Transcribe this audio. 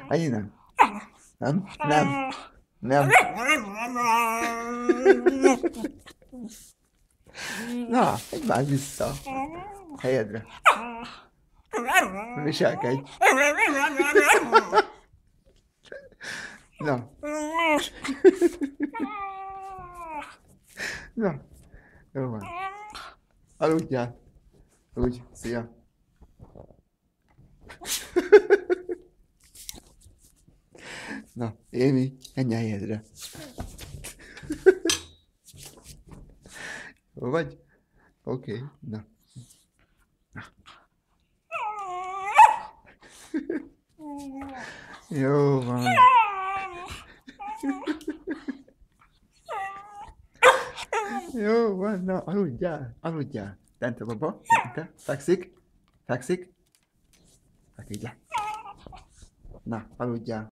Ennyi nem. Nem? Nem. Nem. Na, vágj vissza. Helyedre. Viselkedj. Na. Na. Jó van. Aludjál. Úgy. Szia. Na, Émi, menj a helyedre. Jó vagy? Oké, na. Jó van. Jó van, na, aludjál, aludjál. Tente baba, tente, fekszik, fekszik. Feküdj le. Na, aludjál.